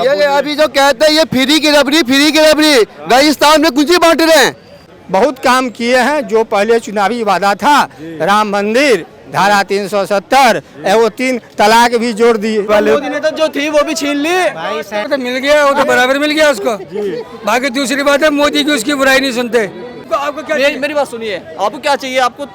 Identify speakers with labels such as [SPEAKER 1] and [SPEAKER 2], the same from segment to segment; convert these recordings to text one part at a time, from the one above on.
[SPEAKER 1] ये अभी जो कहते हैं ये फ्री की रबड़ी राजस्थान में कुछ ही बांट रहे हैं।
[SPEAKER 2] बहुत काम किए हैं। जो पहले चुनावी वादा था, राम मंदिर, धारा 370, वो 3 तलाक भी जोड़ दिए।
[SPEAKER 3] मोदी ने तो जो थी वो भी छीन ली।
[SPEAKER 4] तो मिल गया, वो तो बराबर मिल गया उसको। बाकी दूसरी बात है, मोदी की उसकी बुराई नहीं सुनते। आपको क्या,
[SPEAKER 3] मेरी बात सुनिए, आपको क्या चाहिए? आपको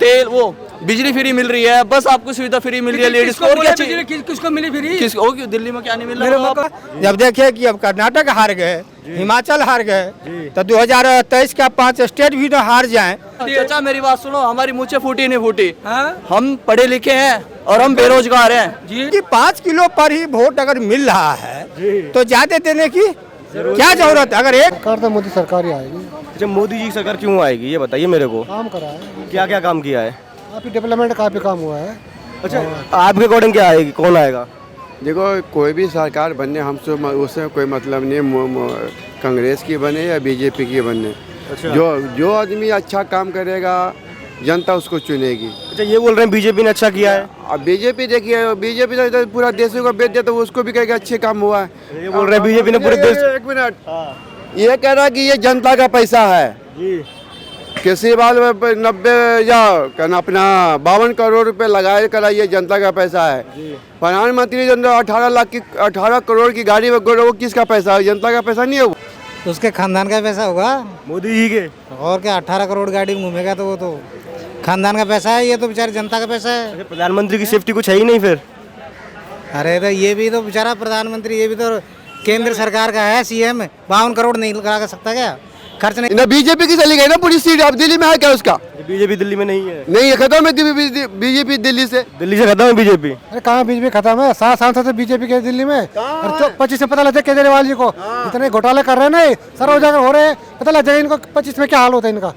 [SPEAKER 3] तेल, वो बिजली फ्री मिल रही है, बस आपको सुविधा फ्री मिल रही है लेडीज को, और क्या चाहिए?
[SPEAKER 4] किसको मिली फ्री?
[SPEAKER 3] किसको? दिल्ली में क्या नहीं मिल रहा?
[SPEAKER 2] जब देखे कि अब कर्नाटक हार गए, हिमाचल हार गए, तो 2023 का 5 स्टेट भी तो हार जाएं।
[SPEAKER 3] चाचा मेरी बात सुनो, हमारी मुँह फूटी नहीं फूटी। हम पढ़े लिखे हैं और हम बेरोजगार हैं
[SPEAKER 4] जी।
[SPEAKER 2] कि 5 किलो पर ही वोट अगर मिल रहा है तो ज्यादा देने की क्या जरूरत? अगर एक
[SPEAKER 5] सरकार तो मोदी सरकार ही आएगी।
[SPEAKER 6] अच्छा, मोदी जी की सरकार क्यों आएगी ये बताइए मेरे को।
[SPEAKER 5] काम करा है,
[SPEAKER 6] क्या क्या काम किया है?
[SPEAKER 5] काफी डेवलपमेंट काफी काम हुआ है।
[SPEAKER 6] अच्छा, आपके अकॉर्डिंग क्या आएगी, कौन आएगा?
[SPEAKER 1] देखो कोई भी सरकार बनने हमसे उससे कोई मतलब नहीं, कांग्रेस की बने या बीजेपी की बने।
[SPEAKER 6] अच्छा।
[SPEAKER 1] जो आदमी अच्छा काम करेगा जनता उसको चुनेगी।
[SPEAKER 6] अच्छा, ये बोल रहे हैं बीजेपी ने अच्छा किया है।
[SPEAKER 1] अब बीजेपी देखिए, बीजेपी तो पूरा देश को बेच दिया, तो उसको भी कहेगा अच्छे काम हुआ है।
[SPEAKER 6] ये बोल रहे हैं बीजेपी ने पूरे देश।
[SPEAKER 1] एक मिनट, ये कह रहा है कि ये जनता का पैसा है
[SPEAKER 6] जी।
[SPEAKER 1] किसी बात 90 या अपना 52 करोड़ रुपए लगाए करा, ये जनता का पैसा है। प्रधानमंत्री जो 18 करोड़ की गाड़ी में वो किसका पैसा है? जनता का पैसा नहीं है वो।
[SPEAKER 5] उसके खानदान का पैसा होगा
[SPEAKER 6] मोदी जी के।
[SPEAKER 5] और क्या 18 करोड़ गाड़ी में घूमेगा तो वो तो खानदान का पैसा है, ये तो बेचारे जनता का पैसा है।
[SPEAKER 6] अच्छा, प्रधानमंत्री की सेफ्टी कुछ है ही नहीं फिर।
[SPEAKER 5] अरे तो ये भी तो बेचारा प्रधानमंत्री, ये भी तो केंद्र सरकार का है, सीएम 52 करोड़ नहीं लगा सकता क्या? खर्च नहीं।
[SPEAKER 1] ना बीजेपी की चली गई ना पूरी सीट, अब दिल्ली में है क्या उसका?
[SPEAKER 6] बीजेपी दिल्ली में नहीं है।
[SPEAKER 1] नहीं है, खत्म है बीजेपी दिल्ली से
[SPEAKER 6] खत्म है बीजेपी।
[SPEAKER 5] अरे कहाँ बीजेपी खत्म है? 7 सांसद है बीजेपी के दिल्ली में। 25 से पता लग जाए केजरीवाल जी को इतने घोटाले कर रहे हैं, नहीं सर उजागर हो रहे हैं, पता लग जाए इनको 25 में क्या हाल होता है इनका।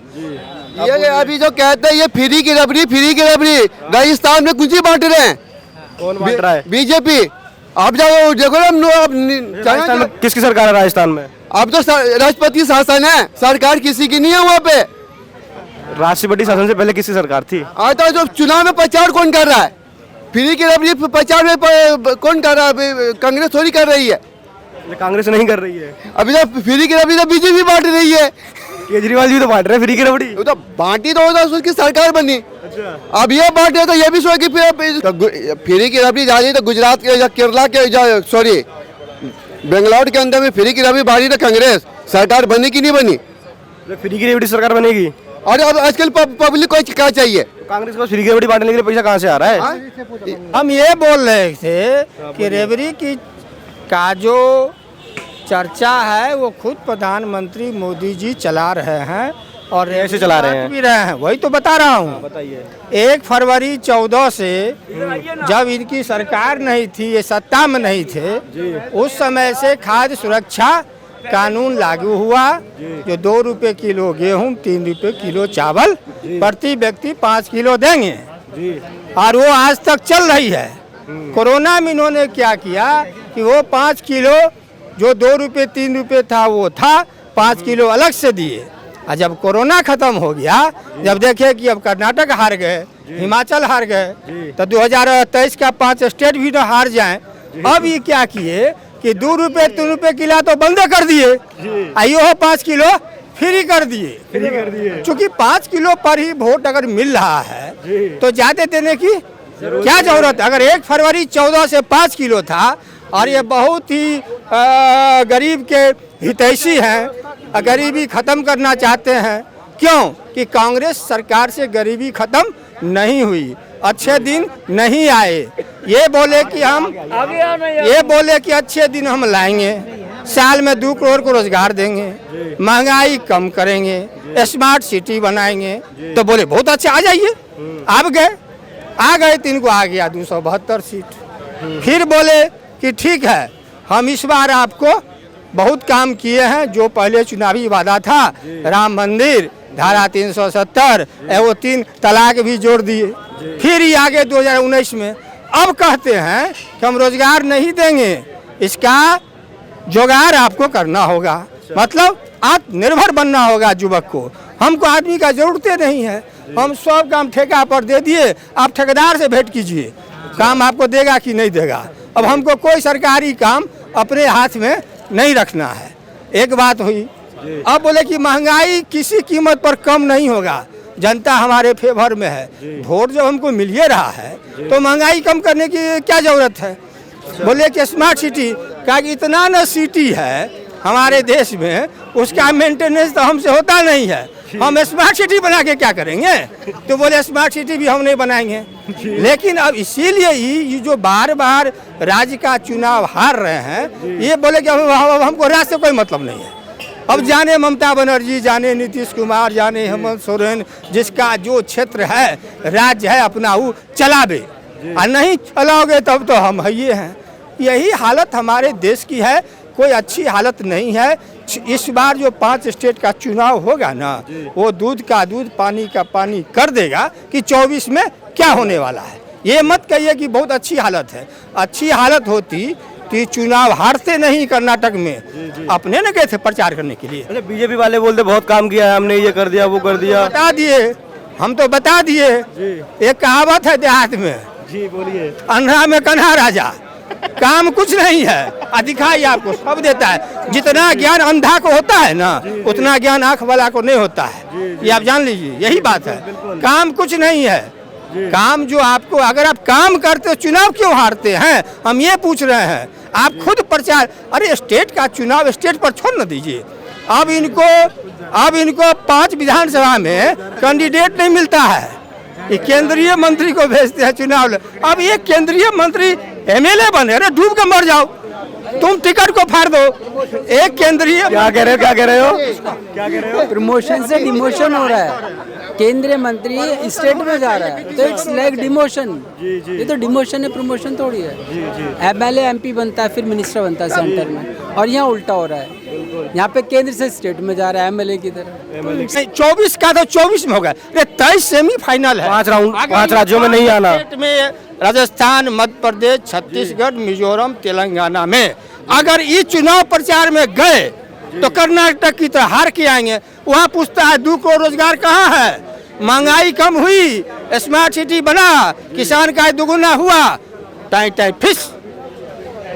[SPEAKER 1] ये अभी जो कहते हैं ये फ्री की रबड़ी राजस्थान में कुछ ही बांट रहे हैं।
[SPEAKER 6] कौन बांट रहा है?
[SPEAKER 1] बीजेपी। आप जाओ देखो ना,
[SPEAKER 6] किसकी सरकार है राजस्थान में?
[SPEAKER 1] अब तो राष्ट्रपति शासन है, सरकार किसी की नहीं है वहाँ पे।
[SPEAKER 6] राष्ट्रपति शासन से पहले किसकी सरकार थी?
[SPEAKER 1] आता जो चुनाव में प्रचार कौन कर रहा है? फ्री की रबड़ी प्रचार में कौन कर रहा है? कांग्रेस थोड़ी कर रही है।
[SPEAKER 6] कांग्रेस नहीं कर रही है।
[SPEAKER 1] अभी तो फ्री की रबड़ी तो बीजेपी बांट रही है।
[SPEAKER 6] केजरीवाल जी तो बांट रहे हैं फ्री की रबड़ी।
[SPEAKER 1] तो बांटी तो होता उसकी सरकार बनी।
[SPEAKER 6] अच्छा।
[SPEAKER 1] अब ये बांट रहे तो ये भी सोच कि फ्री की रबड़ी जा रही तो गुजरात के या केरला के सॉरी बेंगलौर के अंदर में फ्री की रबड़ी बांटी तो कांग्रेस सरकार बनी कि नहीं बनी?
[SPEAKER 6] फ्री की रबड़ी सरकार बनेगी।
[SPEAKER 1] और अब आजकल पब्लिक को क्या चाहिए?
[SPEAKER 6] कांग्रेस को फ्री की रबड़ी बांटने के लिए पैसा कहाँ से आ रहा है?
[SPEAKER 2] हम ये बोल रहे थे कि रेवड़ी की का जो चर्चा है वो खुद प्रधानमंत्री मोदी जी चला रहे हैं और
[SPEAKER 6] कैसे चला रहे हैं?
[SPEAKER 2] भी रहे हैं, वही तो बता रहा हूँ।
[SPEAKER 6] बताइए।
[SPEAKER 2] 1 फरवरी 14 से जब इनकी सरकार नहीं थी, ये सत्ता में नहीं थे, उस समय से खाद्य सुरक्षा कानून लागू हुआ, जो 2 रुपए किलो गेहूं, 3 रुपए किलो चावल, प्रति व्यक्ति 5 किलो देंगे, और वो आज तक चल रही है। कोरोना में इन्होंने क्या किया कि वो 5 किलो जो 2 रुपए 3 रुपए था वो था, 5 किलो अलग से दिए। और जब कोरोना खत्म हो गया, जब देखे कि अब कर्नाटक हार गए, हिमाचल हार गए, तो 2023 का 5 स्टेट भी तो हार जाएं। अब ये क्या किए कि 2 रुपए 3 रुपए किलो तो बंद कर दिए, आइयो 5 किलो फ्री कर दिए। चूँकि 5 किलो पर ही वोट अगर मिल रहा है तो ज्यादा देने की क्या जरूरत? अगर 1 फरवरी 14 से 5 किलो था, और ये बहुत ही गरीब के हितैषी हैं, गरीबी खत्म करना चाहते हैं। क्यों कि कांग्रेस सरकार से गरीबी खत्म नहीं हुई, अच्छे दिन नहीं आए। ये बोले कि अच्छे दिन हम लाएंगे, साल में 2 करोड़ को रोजगार देंगे, महंगाई कम करेंगे, स्मार्ट सिटी बनाएंगे, तो बोले बहुत अच्छे आ जाइए। आ गए 3 को आ गया 272 सीट। फिर बोले कि ठीक है, हम इस बार आपको बहुत काम किए हैं। जो पहले चुनावी वादा था, राम मंदिर, धारा 370, वो 3 तलाक भी जोड़ दिए। फिर ही आगे 2019 में अब कहते हैं कि हम रोजगार नहीं देंगे, इसका जुगाड़ आपको करना होगा, मतलब आत्मनिर्भर बनना होगा युवक को। हमको आदमी का जरूरत नहीं है, हम सब काम ठेका पर दे दिए, आप ठेकेदार से भेंट कीजिए, काम आपको देगा कि नहीं देगा। अब हमको कोई सरकारी काम अपने हाथ में नहीं रखना है। एक बात हुई। अब बोले कि महंगाई किसी कीमत पर कम नहीं होगा, जनता हमारे फेवर में है, वोट जब हमको मिल ही रहा है तो महंगाई कम करने की क्या जरूरत है। बोले कि स्मार्ट सिटी का इतना न सिटी है हमारे देश में, उसका मेंटेनेंस तो हमसे होता नहीं है, हम स्मार्ट सिटी बना के क्या करेंगे। तो बोले स्मार्ट सिटी भी हम नहीं बनाएंगे। लेकिन अब इसीलिए ये जो बार बार राज्य का चुनाव हार रहे हैं, ये बोले कि हमको राज्य से कोई मतलब नहीं है। अब जाने ममता बनर्जी, जाने नीतीश कुमार, जाने हेमंत सोरेन, जिसका जो क्षेत्र है राज्य है अपना वो चलावे, और नहीं चलाओगे तब तो हम ही हैं। यही हालत हमारे देश की है, कोई अच्छी हालत नहीं है। इस बार जो 5 स्टेट का चुनाव होगा ना, वो दूध का दूध पानी का पानी कर देगा कि 24 में क्या होने वाला है। ये मत कहिए कि बहुत अच्छी हालत है। अच्छी हालत होती कि चुनाव हारते नहीं कर्नाटक में, अपने न गए थे प्रचार करने के लिए।
[SPEAKER 6] अच्छा, बीजेपी वाले बोलते बहुत काम किया है हमने, ये कर दिया वो कर दिया।
[SPEAKER 2] बता दिए, हम तो बता दिए। एक कहावत है देहात में,
[SPEAKER 6] जी बोलिए।
[SPEAKER 2] अंधा में कन्हा राजा। काम कुछ नहीं है, दिखाई आपको सब देता है। जितना ज्ञान अंधा को होता है ना, उतना ज्ञान आंख वाला को नहीं होता है। ये आप जान लीजिए, यही बात है। काम कुछ नहीं है। काम जो आपको, अगर आप काम करते हो चुनाव क्यों हारते हैं, हम ये पूछ रहे हैं। आप खुद प्रचार, अरे स्टेट का चुनाव स्टेट पर छोड़ न दीजिए। अब इनको 5 विधानसभा में कैंडिडेट नहीं मिलता है, ये केंद्रीय मंत्री को भेजते हैं चुनाव। अब ये केंद्रीय मंत्री एमएलए बने, अरे डूब के मर जाओ, तुम टिकट को फाड़ दो। एक केंद्रीय,
[SPEAKER 6] क्या कह रहे हो?
[SPEAKER 7] प्रमोशन से डिमोशन हो रहा है। केंद्रीय मंत्री स्टेट में जा रहा है तो इट्स लाइक डिमोशन। ये तो डिमोशन है, प्रमोशन थोड़ी है। एमएलए एमपी बनता है, फिर मिनिस्टर बनता है सेंटर में, और यहाँ उल्टा हो रहा है। यहाँ पे केंद्र से स्टेट में जा रहा है एमएलए की तरह।
[SPEAKER 2] 24 का तो 24 में होगा। 23 सेमीफाइनल है।
[SPEAKER 6] 5 राउंड, 5 राज्यों में नहीं आना।
[SPEAKER 2] स्टेट में राजस्थान, मध्य प्रदेश, छत्तीसगढ़, मिजोरम, तेलंगाना में अगर ये चुनाव प्रचार में गए तो कर्नाटक की तरह हार के आएंगे। वहाँ पूछता है 2 करोड़ रोजगार कहाँ है, महंगाई कम हुई, स्मार्ट सिटी बना, किसान का दुगुना हुआ, टाई टाई फिश।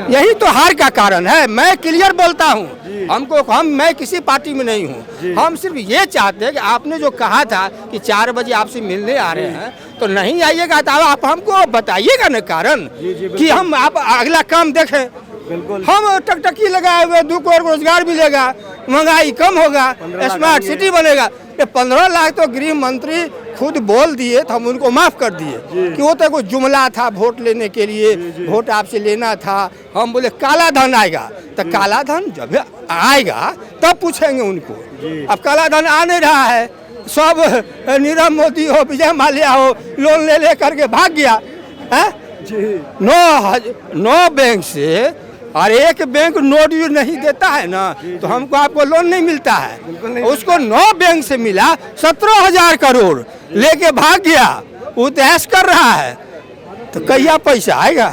[SPEAKER 2] यही तो हार का कारण है। मैं क्लियर बोलता हूँ, मैं किसी पार्टी में नहीं हूँ। हम सिर्फ ये चाहते हैं कि आपने जो कहा था कि 4 बजे आपसे मिलने आ रहे हैं, तो नहीं आइएगा तो आप हमको बताइएगा न कारण कि हम आप अगला काम देखें। हम टकटकी लगाए हुए 2 करोड़ रोजगार मिलेगा, महंगाई कम होगा, स्मार्ट सिटी बनेगा। ये 15 लाख तो गृह मंत्री खुद बोल दिए तो हम उनको माफ कर दिए कि वो तो कोई जुमला था वोट लेने के लिए, वोट आपसे लेना था। हम बोले काला धन आएगा, तो काला धन जब आएगा तब पूछेंगे उनको। अब काला धन आ नहीं रहा है, सब नीरव मोदी हो, विजय माल्या हो, लोन ले करके भाग गया है। 9 बैंक से, और एक बैंक नोट भी नहीं देता है ना, तो हमको आपको लोन नहीं मिलता है। उसको 9 बैंक से मिला, 17,000 करोड़ लेके भाग गया, वो ऐश कर रहा है, तो कहिया पैसा आएगा।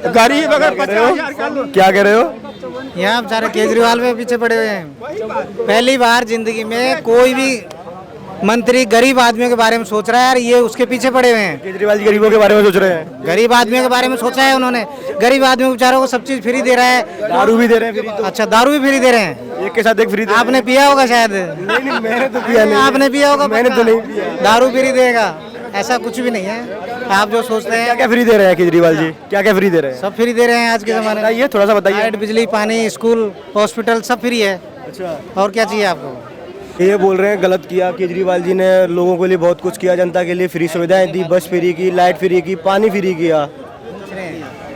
[SPEAKER 2] गरीब अगर 50,000 का लोन।
[SPEAKER 6] क्या कह रहे हो?
[SPEAKER 8] यहाँ बेचारे केजरीवाल में पीछे पड़े हुए हैं। पहली बार जिंदगी में कोई भी मंत्री गरीब आदमियों के बारे में सोच रहा है, यार ये उसके पीछे पड़े हुए हैं।
[SPEAKER 6] केजरीवाल जी गरीबों के बारे में सोच रहे हैं।
[SPEAKER 8] गरीब आदमियों के बारे में सोचा है उन्होंने। गरीब आदमियों बेचारों को सब चीज फ्री दे रहा है।
[SPEAKER 6] दारू भी दे रहे हैं फ्री तो।
[SPEAKER 8] अच्छा, दारू भी फ्री दे रहे हैं,
[SPEAKER 6] एक के साथ एक फ्री दे रहे हैं।
[SPEAKER 8] आपने पिया होगा शायद।
[SPEAKER 6] नहीं, मैंने तो पिया नहीं।
[SPEAKER 8] आपने पिया होगा,
[SPEAKER 6] मैंने तो नहीं पिया।
[SPEAKER 8] दारू फ्री देगा ऐसा कुछ भी नहीं है। आप जो सोचते हैं।
[SPEAKER 6] क्या फ्री दे रहे हैं केजरीवाल जी? क्या फ्री दे रहे हैं?
[SPEAKER 8] सब फ्री दे रहे हैं आज के जमाने में।
[SPEAKER 6] ये थोड़ा सा बताइए।
[SPEAKER 8] लाइट, बिजली, पानी, स्कूल, हॉस्पिटल सब फ्री है।
[SPEAKER 6] अच्छा,
[SPEAKER 8] और क्या चाहिए आपको?
[SPEAKER 6] ये बोल रहे हैं गलत किया केजरीवाल जी ने, लोगों के लिए बहुत कुछ किया, जनता के लिए फ्री सुविधाएं दी, बस फ्री की, लाइट फ्री की, पानी फ्री किया।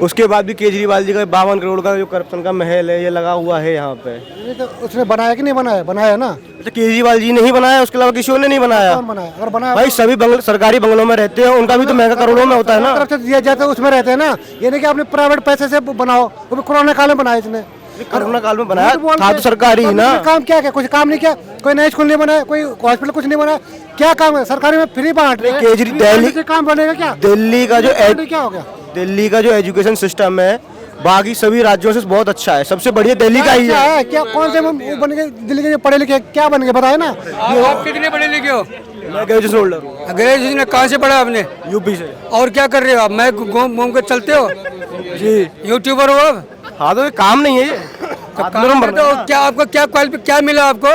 [SPEAKER 6] उसके बाद भी केजरीवाल जी का 52 करोड़ का जो करप्शन का महल है ये लगा हुआ है यहाँ पे।
[SPEAKER 5] ये तो उसने बनाया कि नहीं बनाया? बनाया ना।
[SPEAKER 6] तो केजरीवाल जी ने ही बनाया, उसके अलावा किसी और ने नहीं बनाया।
[SPEAKER 5] कौन बनाया? अगर बनाया
[SPEAKER 6] भाई सभी सरकारी बंगलों में रहते हैं, उनका भी तो महंगा करोड़ों में होता है ना।
[SPEAKER 5] तरफ से दिया जाता है उसमें रहते हैं ना। ये नहीं कि आपने प्राइवेट पैसे से बनाओ, वो भी कोरोना काल में बनाया इसने।
[SPEAKER 6] कोरोना काल में बनाया था तो सरकारी ही ना।
[SPEAKER 5] काम क्या कुछ काम नहीं किया, कोई नया स्कूल नहीं बनाया, कोई हॉस्पिटल कुछ नहीं बनाया। क्या काम है? सरकारी में फ्री बांट रहे हैं।
[SPEAKER 6] दिल्ली
[SPEAKER 5] से काम बनेगा क्या?
[SPEAKER 6] दिल्ली का जो
[SPEAKER 5] क्या हो गया?
[SPEAKER 6] दिल्ली का जो एजुकेशन सिस्टम है बाकी सभी राज्यों से बहुत अच्छा है, सबसे बढ़िया दिल्ली का ही है।
[SPEAKER 5] क्या कौन से बन गए दिल्ली के पढ़े लिखे? क्या बन गए बताए ना।
[SPEAKER 4] आप कितने पढ़े लिखे हो?
[SPEAKER 6] मैं ग्रेजुएशन होल्डर हूँ।
[SPEAKER 4] ग्रेजुएशन कहाँ से पढ़ा आपने?
[SPEAKER 6] यूपी से।
[SPEAKER 4] और क्या कर रहे हो आप? मैं घूम के चलते हो जी? यूट्यूबर हो आप?
[SPEAKER 6] हाँ तो ये काम नहीं है ये।
[SPEAKER 4] तो काम में तो क्या आपको क्या मिला आपको?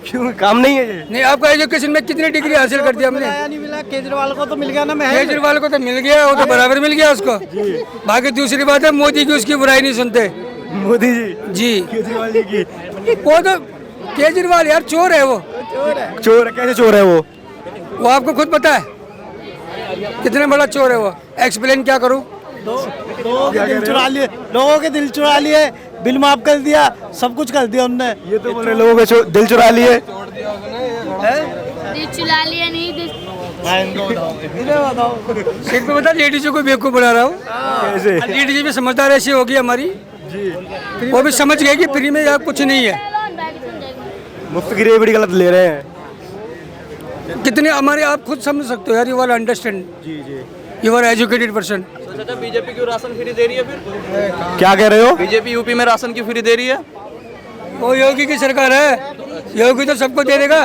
[SPEAKER 6] क्यों काम नहीं है ये?
[SPEAKER 4] नहीं, आपको एजुकेशन में कितनी डिग्री हासिल कर दी हमने?
[SPEAKER 8] नहीं मिला, केजरीवाल को तो मिल गया ना। मैं
[SPEAKER 4] केजरीवाल को तो मिल गया, वो तो बराबर मिल गया उसको। बाकी दूसरी बात है, मोदी की उसकी बुराई नहीं सुनते।
[SPEAKER 6] मोदी जी
[SPEAKER 4] केजरीवाल जी की वो तो केजरीवाल यार चोर है वो।
[SPEAKER 6] चोर है? कैसे चोर है
[SPEAKER 4] वो आपको खुद पता है कितने बड़ा चोर है वो। एक्सप्लेन क्या करूं?
[SPEAKER 8] लोगों के दिल चुरा लिए, बिल माफ कर दिया, सब कुछ कर दिया उनने।
[SPEAKER 6] ये तो बोल रहे लोगों के दिल चुरा लिए।
[SPEAKER 9] दिल चुरा लिया नहीं दिल
[SPEAKER 4] सिर्फ बता, लेडीजों को बेवकूफ बना रहा हूँ।
[SPEAKER 6] कैसे?
[SPEAKER 4] लेडीज भी समझदार ऐसी होगी हमारी, वो भी समझ गए कि फ्री में यहाँ कुछ नहीं है।
[SPEAKER 6] मुफ्त की रेवड़ी गलत ले रहे हैं।
[SPEAKER 4] कितने हमारे, आप खुद समझ सकते हो यार। You are understand, you are educated person.
[SPEAKER 3] चाचा बीजेपी क्यों राशन फ्री दे रही है फिर?
[SPEAKER 6] क्या कह रहे हो?
[SPEAKER 3] बीजेपी यूपी में राशन क्यों फ्री दे रही है?
[SPEAKER 4] वो योगी की सरकार है, योगी तो सबको दे देगा।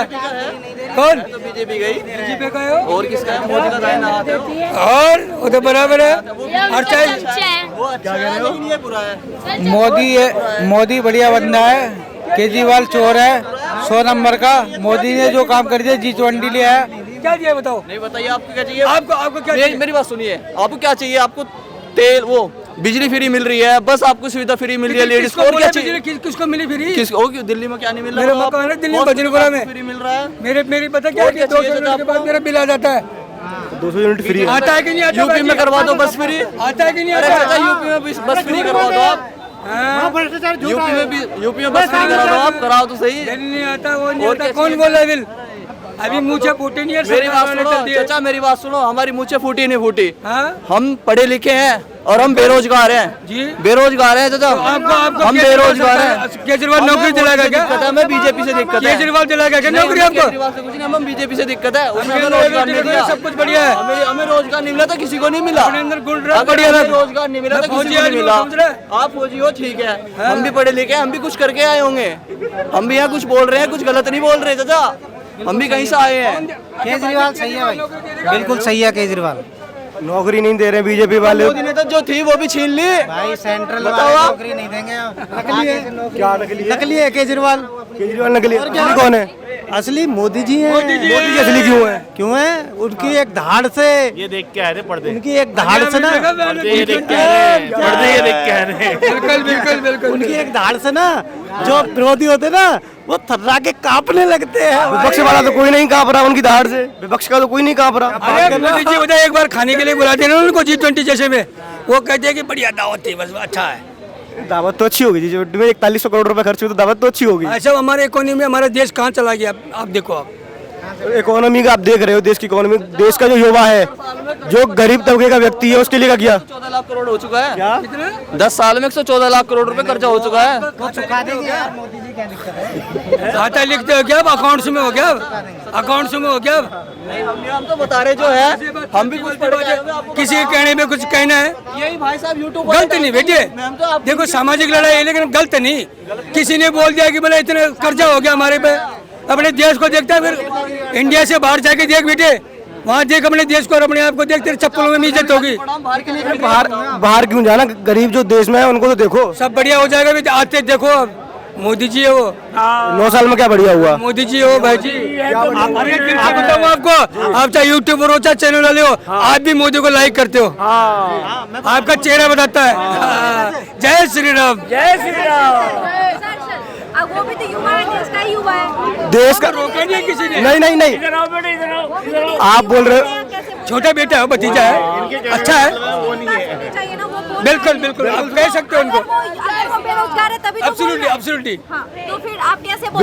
[SPEAKER 4] कौन?
[SPEAKER 3] तो बीजेपी गई।
[SPEAKER 4] बीजेपी का है
[SPEAKER 3] और किसका है? मोदी का दाएं हाथ है।
[SPEAKER 4] और वो तो बराबर है। और चाहे
[SPEAKER 3] वो अच्छा है, नहीं है बुरा है।
[SPEAKER 8] मोदी बढ़िया बंदा है, केजरीवाल चोर है 100 नंबर का। मोदी ने जो काम कर दिया, G20 लिया है।
[SPEAKER 4] क्या दिया बताओ?
[SPEAKER 3] नहीं बताइए, आपको क्या चाहिए?
[SPEAKER 4] आपको क्या चाहिए?
[SPEAKER 3] मेरी बात सुनिए, आपको क्या चाहिए? आपको तेल वो बिजली फ्री मिल रही है, बस आपको सुविधा फ्री मिल रही है लेडीज को। और क्या चाहिए?
[SPEAKER 4] किसको मिली फ्री?
[SPEAKER 3] किसको? दिल्ली में क्या नहीं मिल रहा?
[SPEAKER 4] मेरे मकान है दिल्ली में, बजरंगपुरा में
[SPEAKER 3] फ्री मिल रहा है।
[SPEAKER 4] मेरी पता क्या है, 200 यूनिट के बाद मेरा बिल आ जाता है।
[SPEAKER 6] 200 यूनिट फ्री
[SPEAKER 4] आता है कि नहीं आता?
[SPEAKER 3] यूपी में करवा दो बस फ्री।
[SPEAKER 4] आता है कि नहीं
[SPEAKER 3] अरे
[SPEAKER 4] आता?
[SPEAKER 3] चाचा यूपी में बस फ्री करवा दो आप। यूपी में बस फ्री करा दो आप, कराओ तो सही।
[SPEAKER 4] नहीं आता, वो नहीं आता। कौन बोल रहा है बिल? अभी मुझे फूटी नहीं है।
[SPEAKER 3] मेरी बात सुनो चाचा, मेरी बात सुनो। हमारी मुझे फूटी नहीं फूटी।
[SPEAKER 4] हाँ?
[SPEAKER 3] हम पढ़े लिखे हैं और हम बेरोजगार हैं
[SPEAKER 4] जी।
[SPEAKER 3] बेरोजगार हैं चाचा।
[SPEAKER 4] आपको
[SPEAKER 3] हम बेरोजगार हैं।
[SPEAKER 4] केजरीवाल नौकरी दिलाएगा क्या?
[SPEAKER 3] हमें बीजेपी से दिक्कत है।
[SPEAKER 4] केजरीवाल दिलाएगा क्या नौकरी आपको?
[SPEAKER 3] केजरीवाल से कुछ नहीं, हमें बीजेपी से दिक्कत है। उसमें हमें रोजगार नहीं मिला।
[SPEAKER 4] सब कुछ बढ़िया है।
[SPEAKER 3] हमें रोजगार नहीं मिला तो किसी को नहीं मिला।
[SPEAKER 4] अपने अंदर गुण रहा,
[SPEAKER 3] अगर
[SPEAKER 4] बढ़िया
[SPEAKER 3] हमें
[SPEAKER 4] रहा।
[SPEAKER 3] रोजगार नहीं मिला तो
[SPEAKER 4] फौजी
[SPEAKER 3] किसी को नहीं
[SPEAKER 4] आदमी
[SPEAKER 3] मिला।
[SPEAKER 4] हो, समझ रहे?
[SPEAKER 3] आप फौजी हो, ठीक है। हम भी पढ़े लिखे हैं, हम भी कुछ करके आए होंगे। हम भी यहाँ कुछ बोल रहे हैं, कुछ गलत नहीं बोल रहे चाचा। हम भी कहीं से आए हैं।
[SPEAKER 8] केजरीवाल सही है भाई, बिल्कुल सही है केजरीवाल।
[SPEAKER 6] नौकरी नहीं दे रहे बीजेपी वाले।
[SPEAKER 3] मोदी ने तो जो थी वो भी छीन ली।
[SPEAKER 8] भाई सेंट्रल
[SPEAKER 3] बताओ
[SPEAKER 8] वाले
[SPEAKER 3] आप।
[SPEAKER 8] नौकरी नहीं देंगे। नकली है।
[SPEAKER 6] क्या नकली है?
[SPEAKER 8] नकली है केजरीवाल।
[SPEAKER 6] केजरीवाल नकली है? असली कौन है?
[SPEAKER 8] असली मोदी जी हैं।
[SPEAKER 6] मोदी जी असली क्यों है?
[SPEAKER 8] क्यों है? उनकी एक धाड़ से,
[SPEAKER 10] ये देख के आ रहे पर्दे,
[SPEAKER 8] उनकी एक धाड़ से ना,
[SPEAKER 10] ये देख के आ रहे पर्दे, ये देख के आ रहे।
[SPEAKER 4] बिल्कुल बिल्कुल बिल्कुल।
[SPEAKER 8] उनकी एक धाड़ से ना जो विरोधी होते ना, वो थर्रा के कांपने लगते हैं।
[SPEAKER 6] विपक्ष वाला तो कोई नहीं कांप रहा उनकी धाड़ से। विपक्ष का तो कोई नहीं कांप रहा।
[SPEAKER 4] अरे मोदी जी बताए, एक बार खाने के लिए बुलाते हैं ना उनको G20 जैसे में, वो कहते हैं कि बढ़िया दावत थी, बस अच्छा है।
[SPEAKER 6] दावत तो अच्छी होगी जी, में 4100 करोड़ रुपए खर्च हुए तो दावत तो अच्छी होगी।
[SPEAKER 4] ऐसा हमारे इकोनॉमी, हमारा देश कहाँ चला गया आप देखो। आप
[SPEAKER 6] इकोनॉमी का आप देख रहे हो, देश की इकोनॉमी, देश का जो युवा है, जो गरीब तबके का व्यक्ति है, उसके लिए क्या किया?
[SPEAKER 3] 14 लाख करोड़ हो चुका है।
[SPEAKER 6] क्या?
[SPEAKER 3] 10 साल में 114 लाख करोड़ रुपए खर्चा हो चुका है।
[SPEAKER 8] चुका देंगे यार मोदी जी, क्या दिक्कत है?
[SPEAKER 4] खाता लिखते हो क्या? अब अकाउंट्स में हो गया? अकाउंट्स में हो गया?
[SPEAKER 3] नहीं, हम तो बता रहे जो है, हम भी कुछ पढ़ के आए होंगे, आपको
[SPEAKER 4] किसी के कहने में कुछ कहना है
[SPEAKER 3] यही भाई साहब यूट्यूब
[SPEAKER 4] गलत नहीं बेटे। देखो सामाजिक लड़ाई है लेकिन गलत नहीं। किसी ने बोल दिया कि बोले इतने कर्जा हो गया हमारे पे, अपने देश को देखता है, फिर इंडिया से बाहर जाके देख बेटे, वहाँ देख अपने देश को और अपने आप को देख, तेरे चप्पलों में इज्जत होगी।
[SPEAKER 6] बाहर क्यों जाना? गरीब जो देश में है उनको तो देखो,
[SPEAKER 4] सब बढ़िया हो जाएगा बेटे। आते देखो, अब मोदी जी है वो।
[SPEAKER 6] 9 साल में क्या बढ़िया हुआ?
[SPEAKER 4] मोदी जी हो भाई जी। आप बताऊँ आपको, आप चाहे यूट्यूबर हो चाहे चैनल वाले हो, आप भी मोदी को लाइक करते हो। आपका चेहरा बताता है। जय श्री राम, जय श्री राम।
[SPEAKER 9] अब वो भी तो युवा है, देश का युवा है।
[SPEAKER 6] देश का
[SPEAKER 4] रोका नहीं है किसी ने।
[SPEAKER 6] नहीं नहीं नहीं, आप बोल रहे हो
[SPEAKER 4] छोटा बेटा है, भतीजा है, अच्छा है। बिल्कुल बिल्कुल, आप कह सकते हो उनको।
[SPEAKER 9] अगर वो बेरोजगार है तभी तो बोल रहे हैं।
[SPEAKER 4] एब्सोल्युटली
[SPEAKER 9] हाँ, तो फिर आप कैसे बोल